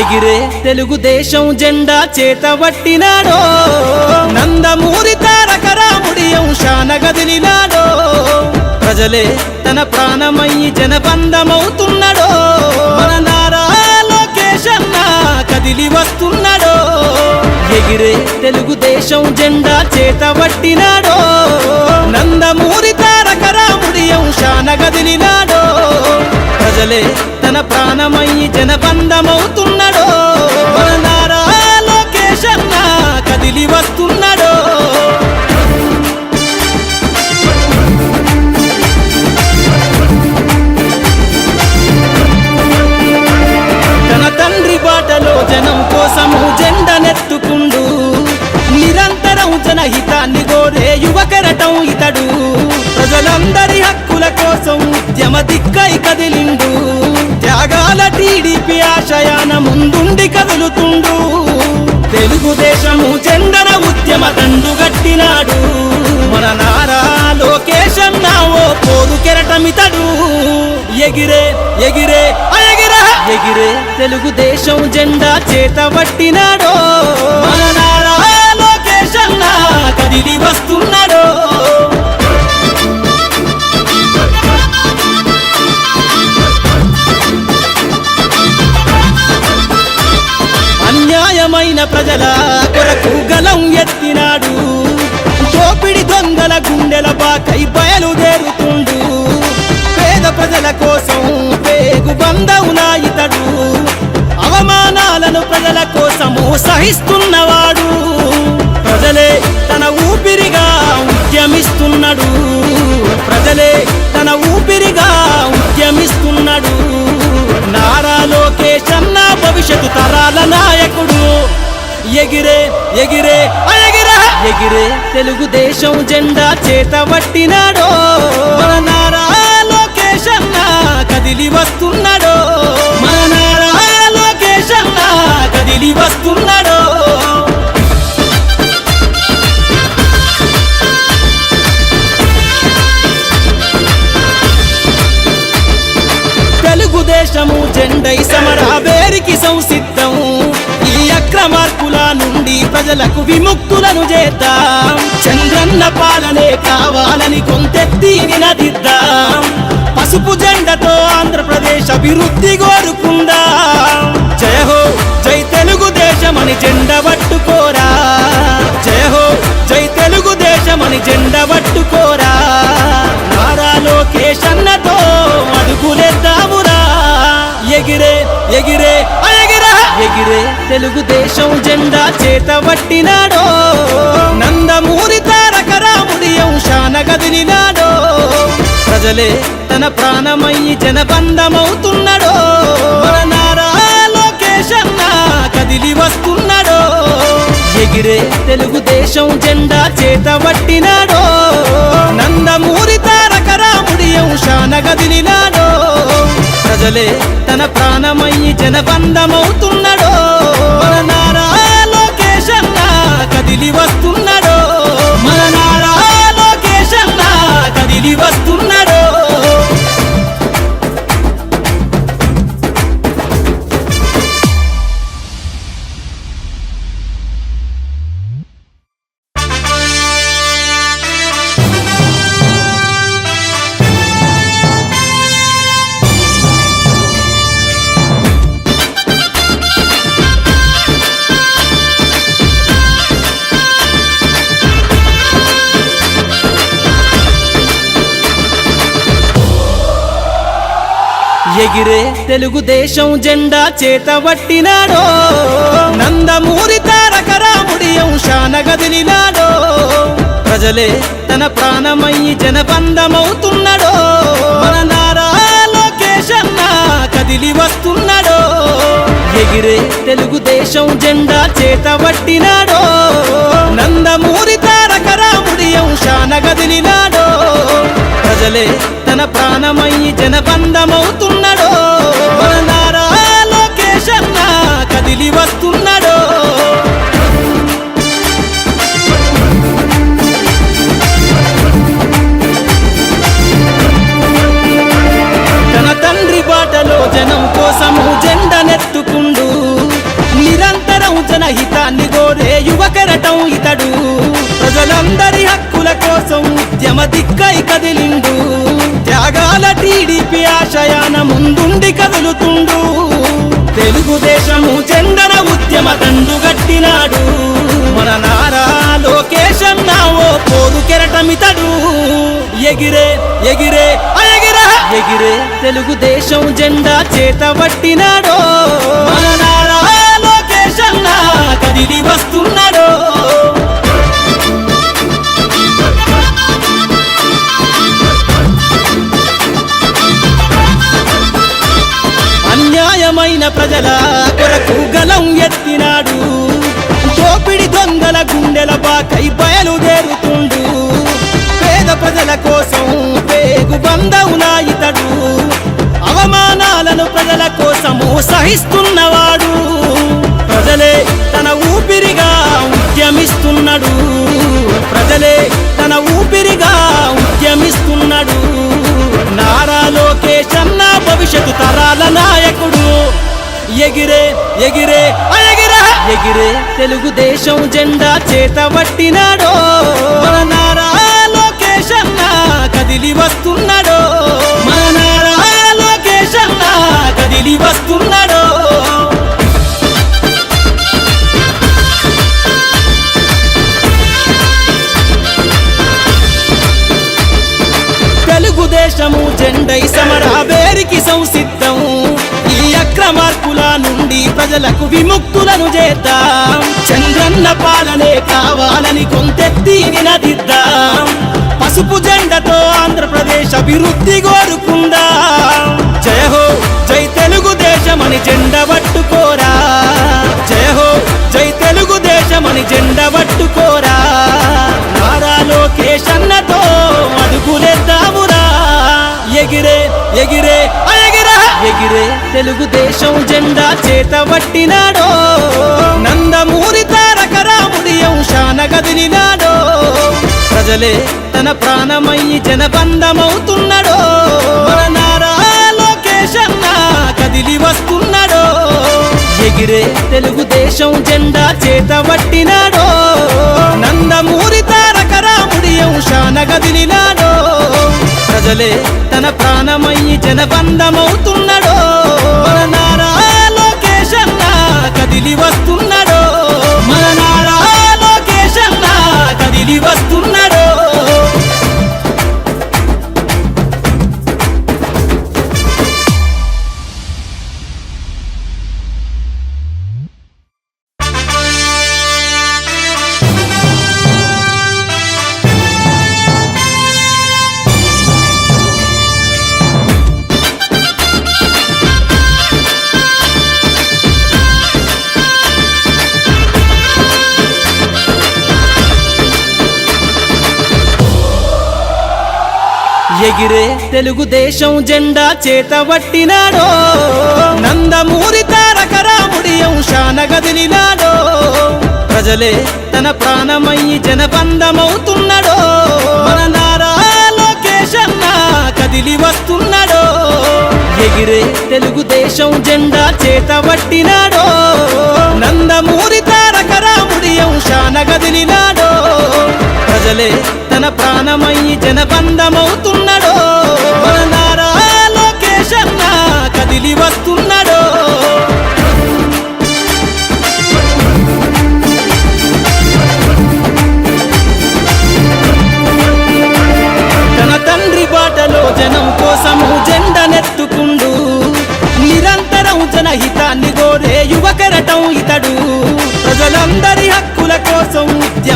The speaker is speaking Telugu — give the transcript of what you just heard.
ఎగిరే తెలుగుదేశం జెండా చేతబట్టినాడో నందమూరి తారక రాముడి అంశాన గదిలినాడో ప్రజలే తన ప్రాణమయ్యి జనబంధమవుతున్నాడో మన నారా లోకేష్ అన్న కదిలి వస్తున్నాడో ఎగిరే తెలుగుదేశం జెండా చేతబట్టినాడో నందమూరి తారక రాముడి అంశాన గదిలినాడో ప్రజలే తన ప్రాణమయ్యి జనబంధమవుతున్నాడో మన నారా లోకేష్ అన్న కదిలి వస్తున్నాడో తన తండ్రి బాటలో జనం కోసము జెండనెత్తుకుండు నిరంతరం జనహితాన్ని కోరే యువకెరటం ఇతడు ప్రజలందరి హక్కుల కోసం ఉద్యమ దిక్కై కదిలిండు త్యాగాల టీడీపీ ఆశయాన ముందుండి కదులుతుండు తెలుగుదేశము జెండన ఉద్యమ దండుగట్టినాడు మన నారా లోకేష్ అన్న ఓ పోరు కెరటమితడు ఎగిరే ఎగిరే ఎగిరే తెలుగుదేశం జెండా చేతబట్టినాడో మన నారా లోకేష్ అన్న కదిలి వస్తున్నాడో అన్యాయమైన ప్రజల కొరకు గలం ఎత్తినాడు దోపిడి దొంగల గుండెల బాకై బయలుదేరుతుండు పేద ప్రజల కోసం పేగు బంధవునా ఇతడు అవమానాలను ప్రజల కోసము సహిస్తున్నవాడు ప్రజలే తన ఊపిరిగా ఉద్యమిస్తున్నాడు ప్రజలే తన ఊపిరిగా ఉద్యమిస్తున్నాడు నారా లోకేష్ అన్న భవిష్యత్తు తరాల నాయకుడు ఎగిరే ఎగిరే ఎగిరే తెలుగుదేశం జెండా చేతబట్టినాడో మన నారా లోకేష్ అన్న కదిలి వస్తున్నాడో మన నారా లోకేష్ అన్న కదిలి వస్తున్నాడో తెలుగుదేశము జెండై సమరాబేరికి సంసిద్ధం ఈ అక్రమార్కుల నుండి ప్రజలకు విముక్తులను చేద్దాం చంద్రన్న పాలనే కావాలని కొంతెత్తి నినదిద్దాం పసుపు జెండతో ఆంధ్రప్రదేశ్ అభివృద్ధి కోరుకుందాం జయ హో జై తెలుగుదేశం అని జెండ పట్టుకోరా జయ హో జై తెలుగుదేశం అని జెండ పట్టుకోరా నారా లోకేష్ అన్నతో అడుగులేద్దామురా ఎగిరే ఎగిరే ఎగిరే తెలుగుదేశం జెండా చేతబట్టినాడో నందమూరి తారక రాముడి అంశాన గదిలినాడో ప్రజలే తన ప్రాణమయ్యి జనబంధమవుతున్నాడో మన నారా లోకేష్ అన్న కదిలి వస్తున్నాడో ఎగిరే తెలుగుదేశం జెండా చేతబట్టినాడో నందమూరి తారక రాముడి అంశాన గదిలినాడో ప్రజలే తన ప్రాణమయ్యి జనబంధమవుతున్నాడో మన నారా లోకేష్ అన్న కదిలి వస్తున్నాడో మన నారా లోకేష్ అన్న కదిలి వస్తున్నాడో ఎగిరే తెలుగుదేశం జెండా చేతబట్టినాడో నందమూరి తారక రాముడి అంశాన గదిలినాడో ప్రజలే తన ప్రాణమయ్యి జనబంధమవుతున్నాడో మన నారా లోకేష్ అన్న కదిలి వస్తున్నాడో ఎగిరే తెలుగుదేశం జెండా చేతబట్టినాడో నందమూరి తారక రాముడి అంశాన గదిలినాడో ప్రజలే తన ప్రాణమయ్యి జనబంధమవుతున్నాడో మన నారా లోకేష్ అన్న కదిలి వస్తున్నాడో తన తండ్రి బాటలో జనం కోసము జెండనెత్తుకుండు కోసం ఉద్యమ దిక్కై కదిలిండు త్యాగాల టీడీపీ ఆశయాన ముందుండి కదులుతుండు తెలుగుదేశము జెండన ఉద్యమ దండుగట్టినాడు మన నారా లోకేశన్న ఓ పోరు కెరటమితడు ఎగిరే ఎగిరే ఎగిరే ఎగిరే తెలుగుదేశం జెండా చేత పట్టినాడో మన నారా లోకేశన్న కదిలి వస్తున్నాడో అన్యాయమైన ప్రజల కొరకు గలం ఎత్తినాడు దోపిడి దొంగల గుండెల బాకై బయలుదేరుతుండు పేద ప్రజల కోసం పేగు బంధవునా ఇతడు అవమానాలను ప్రజల కోసము సహిస్తున్నవాడు ప్రజలే తన ఊపిరిగా ఉద్యమిస్తున్నాడు ప్రజలే తన ఊపిరిగా ఉద్యమిస్తున్నాడు నారా లోకేశన్న భవిష్యత్తు తరాల నాయకుడు ఎగిరే ఎగిరే ఎగిరే ఎగిరే తెలుగుదేశం జెండా చేత పట్టినాడో మన నారా లోకేశన్న కదిలి వస్తున్నాడో మన నారా లోకేశన్న కదిలి వస్తున్నాడో తెలుగుదేశము జెండై సమరావేరికి సంసిద్ధం ఈ అక్రమార్కుల నుండి ప్రజలకు విముక్తులను చేద్దాం చంద్రన్న పాలనే కావాలని కొంతెత్తి నినదిద్దాం పసుపు జెండతో ఆంధ్రప్రదేశ్ అభివృద్ధి కోరుకుందాం జయ హో జై తెలుగుదేశమని జెండ పట్టుకోరా జయ హో జై తెలుగుదేశమని జెండ పట్టుకోరా నారా లోకేశన్నతో అడుగులేద్దామురా ఎగిరే ఎగిరే ఎగిరే ఎగిరే తెలుగుదేశం జెండా చేత పట్టినాడో నందమూరి తారక రాముడి అంశాన గదిలినాడో ప్రజలే తన ప్రాణమయ్యి జనబంధమవుతున్నాడో మన నారా లోకేశన్న కదిలి వస్తున్నాడో ఎగిరే తెలుగుదేశం జెండా చేత పట్టినాడో నందమూరి తారక రాముడి అంశాన గదిలినాడో ప్రజలే తన ప్రాణమయ్యి జనబంధమవుతున్నాడో మన నారా లోకేశన్న కదిలి వస్తున్నాడో మన నారా లోకేశన్న కదిలి వస్తున్నాడో ఎగిరే తెలుగుదేశం జెండా చేత పట్టినాడో నందమూరి తారక రాముడి అంశాన గదిలినాడో ప్రజలే తన ప్రాణమయ్యి జనబంధమవుతున్నాడో మన నారా లోకేశన్న కదిలి వస్తున్నాడో ఎగిరే తెలుగుదేశం జెండా చేత పట్టినాడో నందమూరి తారక రాముడి అంశాన గదిలినాడో ప్రజలే తన ప్రాణమయ్యి జనబంధమవుతున్నాడో మన